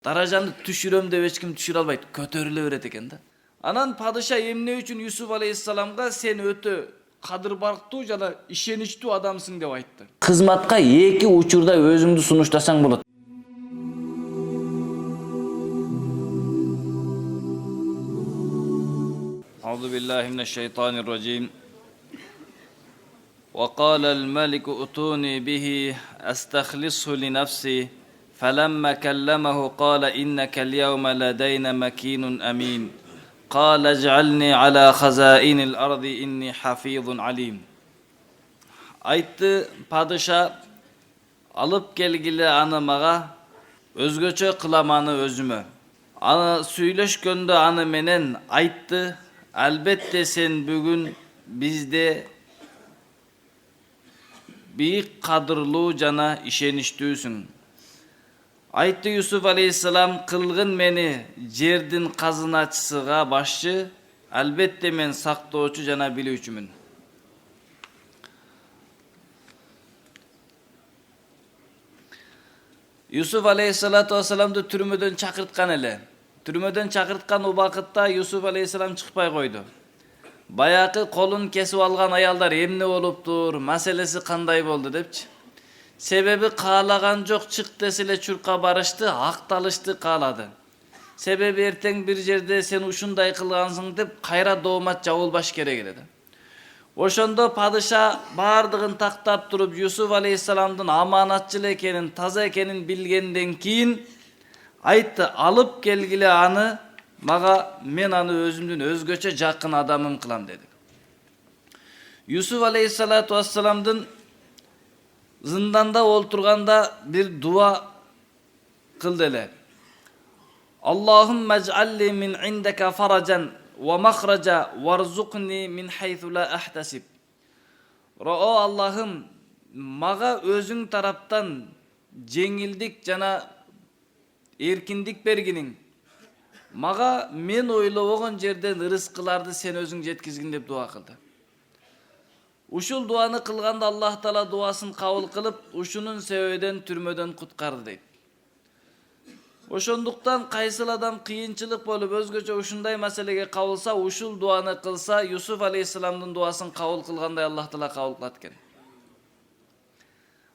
Darajаны түшүрөm деп эч ким түшүрө албайт, көтөрүлө берет экен да. Анан падыша эмне үчүн Юсуф алейхиссаламга сен өтө кадыр барктуу жана ишеничтүү адамсың деп айтты. Кызматка эки учурда өзүңдү сунуштасаң болот. أعوذ بالله من الشيطان الرجيم وقال الملك ائتوني به أستخلصه لنفسي فلما كلمه قال إنك اليوم لدينا مكين أمين قال اجعلني على خزائن الأرض إني حفيظ عليم. Aytты padişa alıp gelgili anı mağa özgöçö kılamanı özüme. Anı süйлöşkөндө anı menen aytты Elbette sen bugün bizde büyük kadırlı cana işeniştüsün. Aytты Yusuf aleyhisselam kılgın meni jerdin kazınaçısıga başçı, elbette men saktooçu jana bilүүчүмүн. Yusuf aleyhissalatu vesselam'dı türmödөн çakırtkan ele. Türmödөн çakırtkan ubakıtta Yusuf aleyhisselam çıkpay koydu. Bayakı kolun kesip algan ayalдар emne boluptur, maselesi kanday boldu depçi. Sebebi kağlagan jok çık desile çurka barıştı, aktalıştı kağladı. Sebebi erteң bir jerde sen uşunday kılgansың dep kayra doğmat jabılbaş kerek dedi. Oşondo padişa bardığın taktap turup Yusuf aleyhisselamdın amanatçıl ekenin, taza ekenin bilgenden keyin aytты alıp gelgili anı maga men anı özümdün özgöçe jakın adamım kılam dedi. Yusuf aleyhissalatu vesselamdın zindanda olturganda bir dua kıldı ele. Allahümme ec'alli min indeke faracan ve mahraca varzuqni min haythu la ahtasib. O Allah'ım maga özün taraftan jеңилдик jana erkindik berginin. Maga men oylobogон жерден ырыскыларды sen özüң жеткизгин деп дуа кылды. Ушул дуаны кылганда Аллах Таала дуасын кабыл кылып, ушунун себебинен түрмөдөн куткарды дейт. Ошондуктан кайсыл адам кыйынчылык болуп өзгөчө ушундай маселеге кабылса, ушул дуаны кылса, Юсуф алейхисаламдын дуасын кабыл кылгандай Аллах Таала кабыл кылат экен.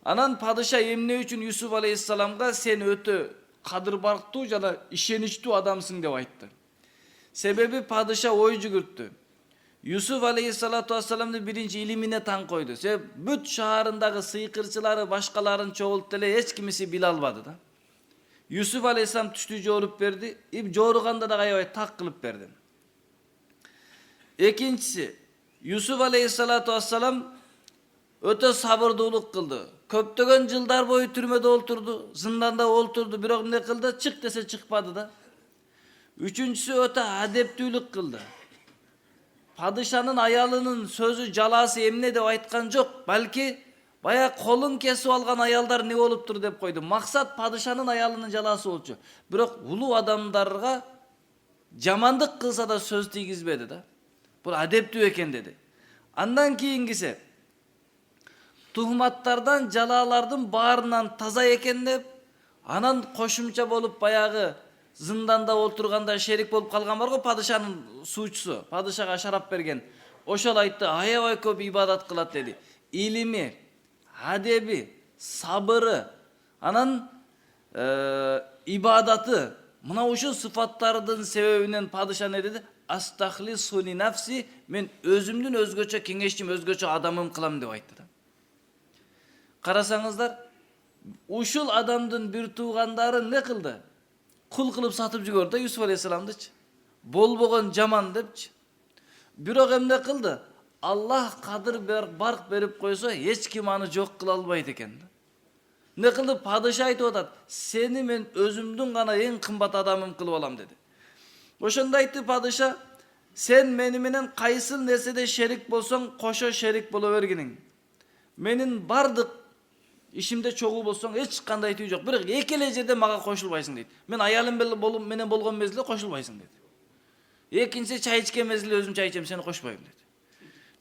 Анан падыша эмне үчүн Юсуф алейхисаламга сен өтө кадыр барктуу жана ишеничтүү адамсың деп айтты. Себеби падыша ой жүгүрттү. Yusuf aleyhissalatu vesselam'ın birinci ilimine taң koydu. Себеп бүт шаарындагы сыйкырчылары башкаларын чогултуп эле эч кимиси биле албады да. Yusuf aleyhissalam түштү жоруп берди, жорuganda да аябай так кылып берди. Экинчиси, Yusuf aleyhissalatu vesselam өтө сабырдуулук кылды. Көптөгөн жылдар бою түрмөдө олтурду, зынданда олтурду, бирок эмне кылды? Чык десе чыкпады да. Үчүнчүсү өтө адептүүлүк кылды. Padişanın ayalının sözü jalası emne деп айткан жок, balki baya kolun kesip algan ayalдар ne oluptur деп koydu. Maksat padişanın ayalının jalası bolчу. Бирок улуу адамдарга жамандык кылса да söz тийгизбеди да. Бул адептүү экен dedi. Андан кийингиси tuhmattардан, жалаалардын баарынан таза экен деп, анан кошумча болуп баягы zindanda olturganda şerik bolup kalgan var go padişanın suçsu, padişaga şarap bergen. Oşol aytты, aябай көп ibadat kılat dedi. İlimi, adebi, sabırı, anan ibadatı, mına uşu sıfatlarının sebebinin padişa ne dedi? Astahlisu li nafsi, men özümdün özgöçe kengeçtim, özgöçe adamım kılam деп aytты da. Karasaңыздар, uşul adamdın bir tuğandары ne kıldı? Kul kılıp satıp jibördü da Yusuf aleyhissalamdıçı. Bolbogon jaman depçi. Bирок эмне kıldı? Allah kadır bark berip koysa hiç kim anı jok kıla albaydı eken. Ne kıldı? Padişa aytıp atat. Seni men özümdün gana en kımbat adamım kılıp alam dedi. Oşonda aytты padişa, sen meni menen kayısıl nersede şerik bolsoň koşo şerik bolo berginiň. Menin bardık İşimde çoğul bolsoň hiç kanday tüy jok. Bирок экеле жерде мага кошулбайсың дейт. Men ayalım menen болгон мезгилде кошулбайсың дейт. Экинчи чай ичкен мезгилде өзүм чай ичем, сени кошпойм дейт.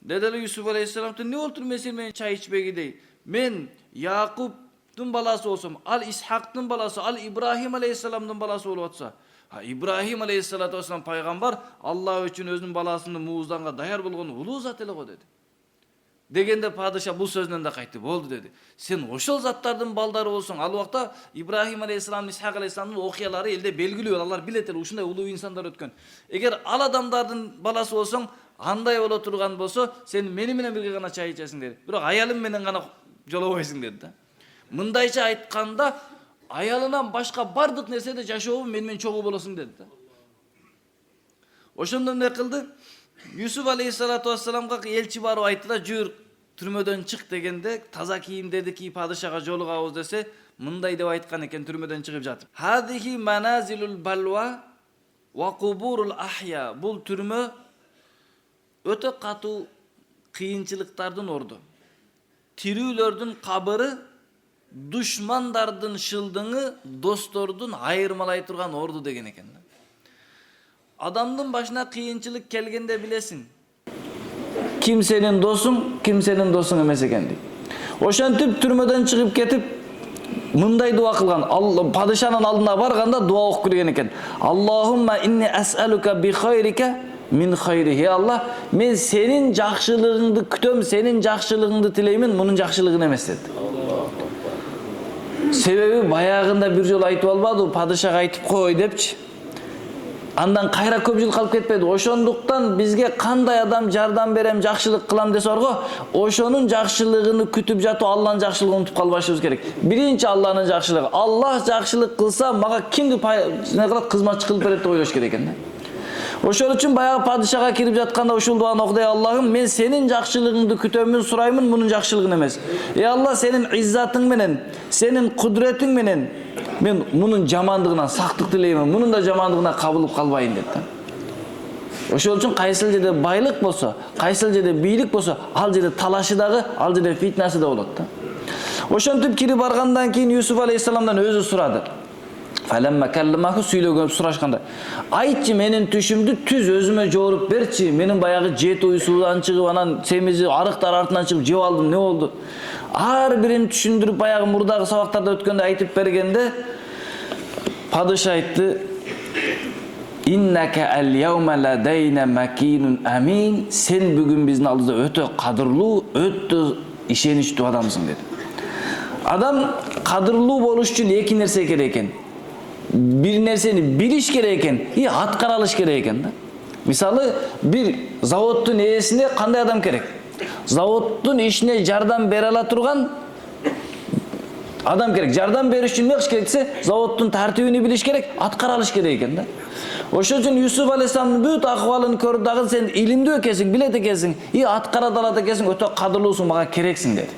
Dedi Yusuf aleyhisselam, ne olur men sen çay içmeye gideyim? Men Yakup баласы болсом, ал Исхактын баласы, ал Ибрахим алейхиссаламдын баласы болуп атса, Ибрахим алейхиссалату вассалам пайгамбар Аллах үчүн өзүнүн баласын муузданга даяр болгон улуу зат эле го деди. Дегенде падыша бул сөзүнөн да кайтты, болду деди. Сен ошол заттардын балдары болсоң, ал убакта Ибрахим алейхиссалам, Исхак алейхиссаламдын окуялары элде белгилүү, алар билет эле, ушундай улуу инсандар өткөн. Эгер ал адамдардын баласы болсоң, андай боло турган болсо, сен мени менен бирге гана чай ичесиң деди. Бирок аялым менен гана жолобойсуң деди да. Мындайча айтканда, аялынан башка бардык нерседе жашообу менен чогуу болосуң деди да. Ошондо эмне кылды? Юсуф алейхиссалату вассаламга элчи барып айтты да, жүр түрмөдөн чык дегенде, таза кийимдерди кийип падышага жолугабыз десе, мындай деп айткан экен түрмөдөн чыгып жатып. Хадихи маназилул балва ва кубурул ахя. Бул түрмө өтө катуу кыйынчылыктардын орду. Тирүүлөрдүн кабыры, душмандардын шылдыңы, достордун айырмалай турган орду деген экен. Адамдын башына кыйынчылык келгенде билесиң, ким сенин досуң, ким сенин досуң эмес экенди. Ошентип түрмөдөн чыгып кетип, мындай дуа кылган. Падышанын алдына барганда дуа окуп кирген экен. Аллахумма инни ас'алука би хайрика мин хайрихи. Аллах, мен сенин жакшылыгыңды күтөм, сенин жакшылыгыңды тилеймин, мунун жакшылыгын эмес деди. Себеби баягында бир жолу айтып албады, падышага айтып кой депчи. Андан кайра көп жыл калып кетпеди. Ошондуктан бизге кандай адам жардам берем, жакшылык кылам десе орго, ошонун жакшылыгын күтүп жатып, Алланын жакшылыгын унутуп калбашыбыз керек. Биринчи Алланын жакшылыгы. Аллах жакшылык кылса, мага кимди кызматчы кылып берет деп ойлош керек экен. Ошол үчүн баягы падышага кирип жатканда ушул дуаны окудай: Аллахым, мен сенин жакшылыгыңды күтөмүн, сураймын, мунун жакшылыгын эмес. Аллах, сенин иззатың менен, сенин кудретиң менен мен мунун жамандыгынан сактык тилеймин, мунун да жамандыгына кабылып калбайын деп да. Ошол үчүн кайсыл жерде байлык болсо, кайсыл жерде бийлик болсо, ал жерде талашы дагы, ал жерде фитнасы да болот да. Ошентип кирип баргандан кийин Юсуф алейхиссаламдан өзү сурады. Фалемма калламаху, сүйлөгөн сурашканда, айтчы менин түшүмдү түз өзүмө жооруп берчи. Менин баягы жети уйсуудан чыгып, анан семизи арыктар артынан чыгып жеп алдым, не болду? Ар бирин түшүндүрүп баягы мурдагы сабактарда өткөндө айтып бергенде, падыша айтты: Иннака ал-яума ладайна макинун амин. Сен бүгүн биздин алдыбызда өтө кадырлуу, өтө ишеничтүү адамсың деди. Адам кадырлуу болуш үчүн эки нерсе керек экен. Bir nerseni biliş gereken, atkara alış gereken da. Misалы, bir заводтун ээсине кандай адам керек? Заводтун ишине жардам бере ала турган адам керек. Жардам бериш үчүн эмне кылыш керек десе, заводтун тартибини билиш керек, аткара алыш керек экен да. Ошол үчүн Юсуф алейхиссаламдын бүт акыбалын көрүп дагы сен илимдүү экенсиң, билет экенсиң, аткара да алат экенсиң, өтө кадырлуусуң, мага керексиң деди.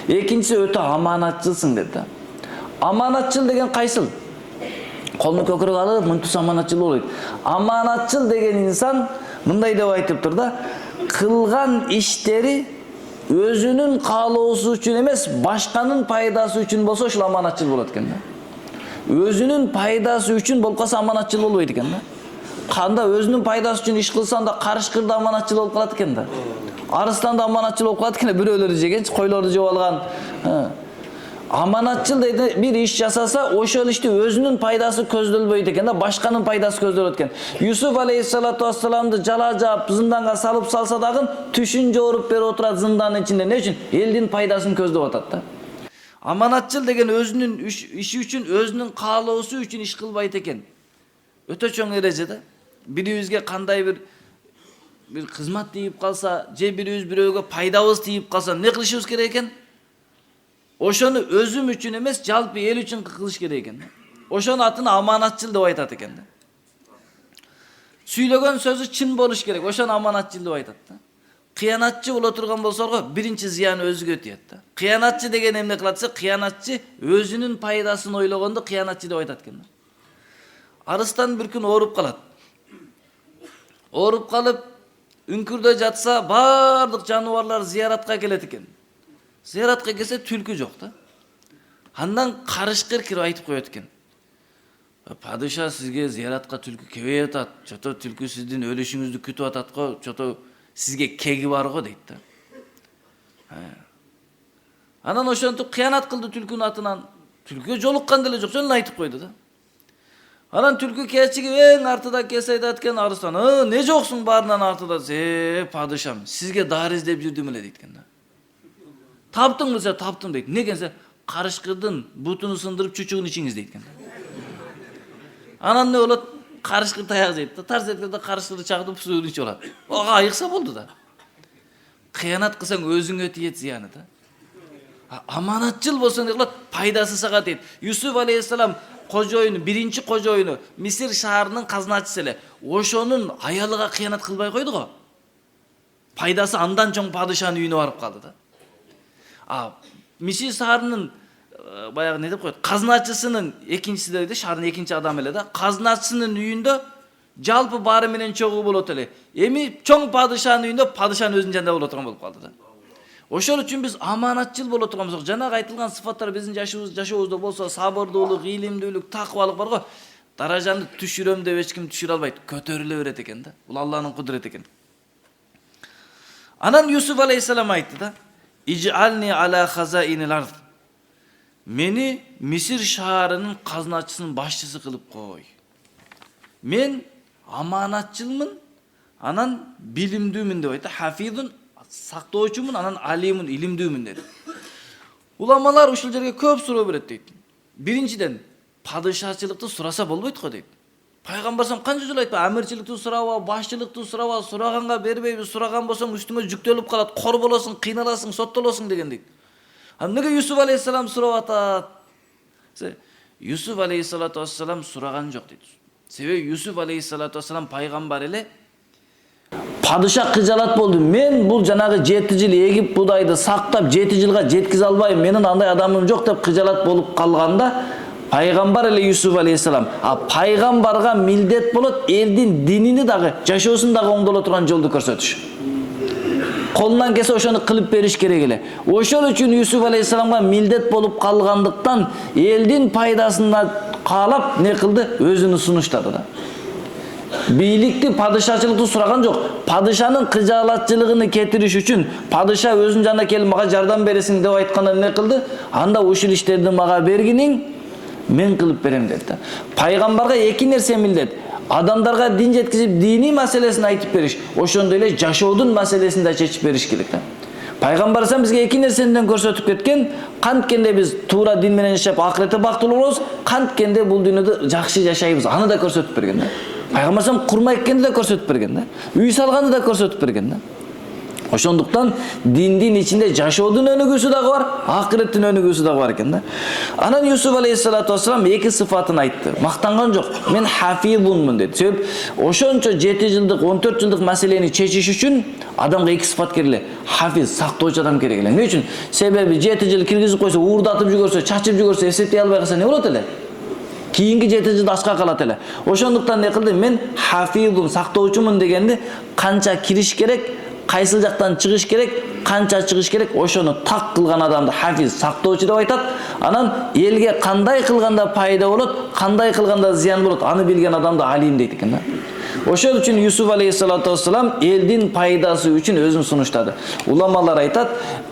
Экинчиси өтө аманатчылсың деди да. Аманатчыл деген кайсыл? Колун көкүрөк алып, мынтип аманатчыл болот. Аманатчыл деген инсан мындай деп айтыптыр да, кылган иштери өзүнүн каалоосу үчүн эмес, башканын пайдасы үчүн болсо, ошол аманатчыл болот экен да. Өзүнүн пайдасы үчүн болуп калса, аманатчыл болбойт экен да. Канда өзүнүн пайдасы үчүн иш кылсаң да, карышкыр да аманатчыл болуп калат экен да. Арыстан да аманатчыл болуп калат экен, бирөөлөрдү жегенчи, койлорду жеп алган. Аманатчыл deydi bir iş жасаса, ошол ишти өзүнүн пайдасы көздөлбөйт экен да, башканын пайдасы көздөлөт экен. Юсуф алейхиссалату вассаламды жала жаап, зынданга салып салса дагы түшүн жооруп берип отурат зынданын ичинде. Не үчүн? Элдин пайдасын көздөп атат да. Аманатчыл деген өзүнүн иши үчүн, өзүнүн каалоосу үчүн иш кылбайт экен. Өтө чоң эреже да. Бирибизге кандай бир кызмат тийип калса, же бирибиз бирөөгө пайдабыз тийип калса, эмне кылышыбыз керек экен? Ошону өзүм үчүн эмес, жалпы эл үчүн кылыш керек экен. Ошонун атын аманатчыл деп айтат экен да. Сүйлөгөн сөзү чын болуш керек, ошону аманатчыл деп айтат да. Кыянатчы боло турган болсорго, биринчи зыяны өзүгө тиет да. Кыянатчы деген эмне кылат десе, кыянатчы өзүнүн пайдасын ойлогонду кыянатчы деп айтат экен да. Арыстан бир күн ооруп калат. Ооруп калып, үңкүрдө жатса, бардык жаныбарлар зияратка келет экен. Зияратка келсе түлкү жок да. Андан карышкыр кирип айтып коет экен. Падыша, сизге зияратка түлкү келбей атат. Чото түлкү сиздин өлүшүңүздү күтүп атат го, чото сизге кеги бар го дейт да. Анан ошентип кыянат кылды түлкүнүн атынан. Түлкүгө жолуккан деле жок, жөн айтып койду да. Анан түлкү кечиги эң артыда келсе айтат экен арыстан: "Не жоксуң баарынан артыда?" Падышам, сизге дары издеп жүрдүм эле дейт экен да. Таптың десе таптым дейт. Неге десе, карышкырдын бутун сындырып чучугун ичиңиз дейт экен. Анан не болот? Карышкыр таяк жейт да. Тарс эткенде карышкырды чагытып суун ичип алат. Ага айыкса болду да. Кыянат кылсаң өзүңө тиет зыяны да. Аманатчыл болсоң не кылат? Пайдасы сага тиет. Юсуф алейхиссалам кожоюну, биринчи кожоюну Мисир шаарынын казначысы эле. Ошонун аялыга кыянат кылбай койду го. Пайдасы андан чоң падышанын үйүнө барып калды да. Мисир шаарынын баягы не деп коет? Казначысынын экинчиси дейт, шаардын экинчи адамы эле да. Казначысынын үйүндө жалпы баары менен чогуу болот эле. Эми чоң падышанын үйүндө падышанын өзүнүн жанында боло турган болуп калды да. Ошол үчүн биз аманатчыл боло турган болсок, жанагы айтылган сыфаттар биздин жашообузда болсо, сабырдуулук, илимдүүлүк, такыбалык бар го. Даражаны түшүрөм деп эч ким түшүрө албайт, көтөрүлө берет экен да. Бул Алланын кудурети экен. Анан Юсуф алейхиссалам айтты да: "Иж'ални ала хазаинил ард." Мени Мисир шаарынын казначысынын башчысы кылып кой. Мен аманатчылмын, анан билимдүүмүн деп айтты. Хафизун, сактоочумун, анан алимун, илимдүүмүн деди. Уламалар ушул жерге көп суроо берет дейт. Биринчиден, падышачылыкты сураса болбойт го дейт. Пайгамбар сам канча жолу айтпа, амирчиликти сураба, башчылыкты сураба, сураганга бербейбиз, сураган болсоң үстүңө жүктөлүп калат, кор болосуң, кыйналасың, соттолосуң деген дейт. Неге Юсуф алейхиссалам сурап атат? Юсуф алейхиссалату вассалам сураган жок дейт. Себеби Юсуф алейхиссалату вассалам пайгамбар эле. Падыша кыжалат болду. Мен бул жанагы 7 жыл эгип будайды сактап 7 жылга жеткизе албайм. Менин андай адамым жок деп кыжалат болуп калганда пайгамбар эле Юсуф алейхиссалам. Пайгамбарга милдет болот элдин динини дагы, жашоосун дагы оңдоло турган жолду көрсөтүш. Колунан келсе ошону кылып бериш керек эле. Ошол үчүн Юсуф алейхиссаламга милдет болуп калгандыктан элдин пайдасына каалап не кылды? Өзүнү сунуштады да. Бийликти, падышачылыкты сураган жок. Падышанын кыжалатчылыгын кетириш үчүн падыша өзүнүн жанына келип мага жардам бересиң деп айтканда не кылды? Анда ушул иштерди мага бергиниң, мен кылып берем деди. Пайгамбарга эки нерсе милдет. Адамдарга дин жеткизип, дини маселесин айтып бериш, ошондой эле жашоодун маселесин да чечип бериш керек да. Пайгамбар сам бизге эки нерсени көрсөтүп кеткен, канткенде биз туура дин менен жашап акыретте бактылуу болобуз, канткенде бул дүйнөдө жакшы жашайбыз, аны да көрсөтүп берген да. Пайгамбар сам курма эккенди да көрсөтүп берген да. Үй салганды да көрсөтүп берген да. Ошондуктан диндин ичинде жашоодун өнүгүүсү дагы бар, акыреттин өнүгүүсү дагы бар экен да. Анан Юсуф алейхиссалату вассалам эки сыфатын айтты. Мактанган жок. Мен хафизмун деди. Себеп ошончо 7 жылдык, 14 жылдык маселени чечиш үчүн адамга эки сыфат керек эле. Хафиз, сактоочу адам керек эле. Эмне үчүн? Себеби 7 жыл киргизип койсо, уурдатып жүгөрсө, чачып жүгөрсө, эсептей албай калса не болот эле? Кийинки 7 жылда ашка калат эле. Ошондуктан не кылды? Мен хафизун, сактоочумун дегенди канча кириш керек, кайсыл жактан чыгыш керек, канча чыгыш керек, ошону так кылган адамды хафиз, сактоочу деп айтат. Анан элге кандай кылганда пайда болот, кандай кылганда зыян болот, аны билген адамды алим дейт экен да. Ошол үчүн Юсуф алейхиссалату вассалам элдин пайдасы үчүн өзүн сунуштады. Уламалар айтат,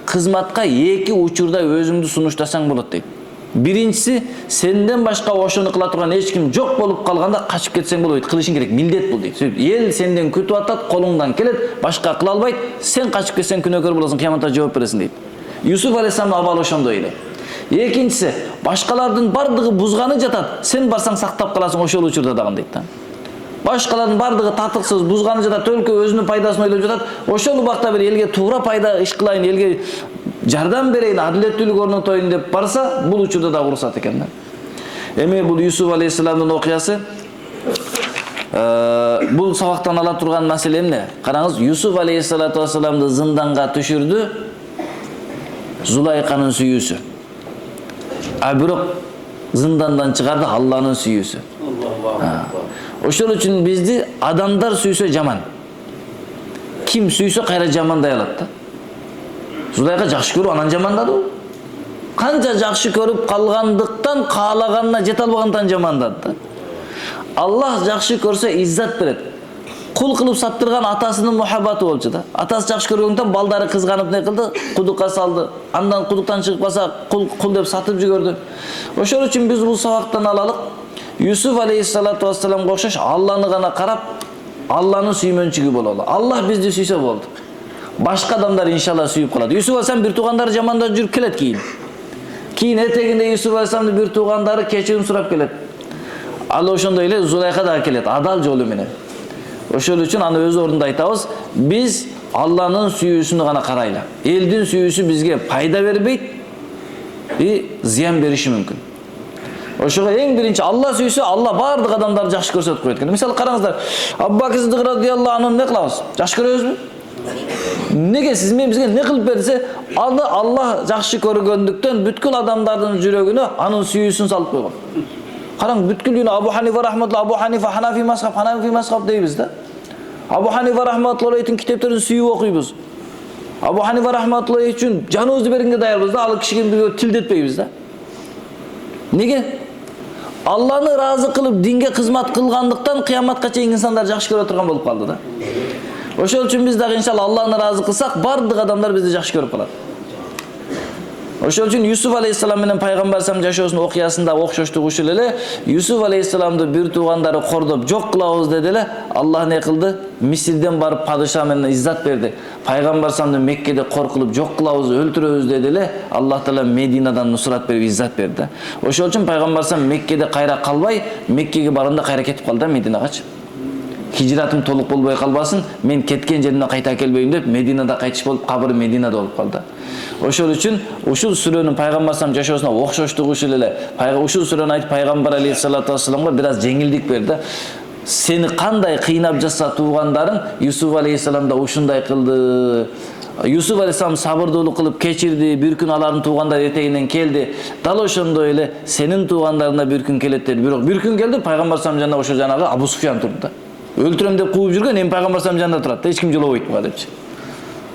кызматка эки учурда өзүңдү сунуштасаң болот дейт. Биринчиси, сенден башка ошону кыла турган эч ким жок болуп калганда качып кетсең болбойт, кылышың керек, милдет бул дейт. Эл сенден күтүп атат, колуңдан келет, башка кыла албайт, сен качып кетсең күнөөкөр болосуң, кыяматта жооп бересиң дейт. Юсуф алейхиссаламдын абалы ошондой эле. Экинчиси, башкалардын бардыгы бузганы жатат, сен барсаң сактап каласың ошол учурда дагы дейт да. Башкалардын бардыгы татыксыз, бузганы жатат, өлкө өзүнүн пайдасын ойлоп жатат, ошол убакта бир элге туура пайда иш кылайын, элге жардам берейин, адилеттүүлүк орнотоюн деп барса, бул учурда да уруксат экен да. Эми бул Юсуф алейхиссаламдын окуясы. Бул сабактан ала турган маселе эмне? Караңыз, Юсуф алейхиссалату вассаламды зынданга түшүрдү Зулайканын сүйүүсү. Бирок зындандан чыгарды Алланын сүйүүсү. Ошол үчүн бизди адамдар сүйсө жаман. Ким сүйсө кайра жамандай алат да. Зулайка жакшы көрүп анан жамандады. Канча жакшы көрүп калгандыктан каалаганына жете албагандыктан жамандады да. Аллах жакшы көрсө иззат берет. кул кылып саттырган атасынын мухаббаты болчу да. Атасы жакшы көргөндөн балдары кызганып не кылды? Кудукка салды. Андан кудуктан чыгып калса кул деп сатып жиберди. Ошол үчүн биз бул сабактан алалык. Юсуф алейхиссалату вассаламга окшош Алланы гана карап, Алланын сүймөнчүгү бололу. Аллах бизди сүйсө болду. Башка адамдар иншалла сүйүп калат. Юсуф алейхиссалам бир туугандары жамандап жүрүп келет кийин. Кийин этегинде Юсуф алейхиссаламдын бир туугандары кечирим сурап келет. Ал ошондой эле Зулайха да келет, адал жолу менен. Ошол үчүн аны өз ордунда айтабыз. Биз Алланын сүйүүсүнө гана карайлы. Элдин сүйүүсү бизге пайда бербейт, зыян бериши мүмкүн. Ошого эң биринчи Алла сүйсө, Алла бардык адамдарды жакшы көрсөтүп коет экен. Мисалы караңыздар, Абу Бакыр Сиддик радыйаллаху анху не кылабыз? Жакшы көрөбүзбү? Неге сиз мен бизге не кылып берсе, аны Алла жакшы көргөндүктөн бүткүл адамдардын жүрөгүнө анын сүйүүсүн салып койгон. Караң, бүткүл күнү Абу Ханифа рахматулла, Абу Ханифа Ханафи мазхаб дейбиз да. Абу Ханифа рахматуллахтын китептерин сүйүп окуйбуз. Абу Ханифа рахматуллах үчүн жаныбызды бергенге даярбыз да, ал кишиге бизге тилдетпейбиз да. Неге? Алланы разы кылып динге кызмат кылгандыктан кыяматка чейин инсандар жакшы көрө турган болуп калды да. Ошол үчүн биз дагы иншалла Алланы разы кылсак, бардык адамдар бизди жакшы көрүп калат. Ошол үчүн Юсуф алейхиссалам менен пайгамбар салам жашоосунун окуясында окшоштук ушул эле. Юсуф алейхиссаламды бир туугандары кордоп жок кылабыз деди эле. Аллах не кылды? Мисирден барып падыша менен иззат берди. Пайгамбар саламды Меккеде кор кылып жок кылабыз, өлтүрөбүз деди эле. Аллах таала Мединадан нусрат берип иззат берди. Ошол үчүн пайгамбар салам Меккеде кайра калбай, Меккеге барганда кайра кетип калды да Мединагачы. Хижратым толук болбой калбасын, мен кеткен жеримден кайта келбейм деп Мединада кайтыш болуп, кабыры Мединада болуп калды. Ошол үчүн ушул сүрөнүн пайгамбар салам жашоосуна окшоштугу ушул эле. Ушул сүрөнү айтып пайгамбар алейхиссалату вассаламга бир аз жеңилдик берди. Сени кандай кыйнап жатса туугандарың, Юсуф алейхиссалам да ушундай кылды. Юсуф алейхиссалам сабырдуулук кылып кечирди, бир күн алардын туугандары этегинен келди. Дал ошондой эле сенин туугандарына бир күн келет деди. Бирок бир күн келди, пайгамбар салам жанында ошо жанагы Абу Суфьян турду да. Өлтүрөм деп кууп жүргөн, эми пайгамбар салам жанында турат. Эч ким жолобойт буга депчи.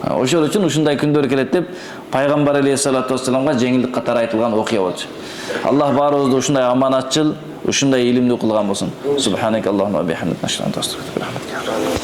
Ошол үчүн ушундай күндөр келет деп пайгамбар алейхиссалату вассаламга жеңилдик катары айтылган окуя болчу. Аллах баарыбызды ушундай аманатчыл, ушундай илимдүү кылган болсун. Субханакаллахумма бихамдика.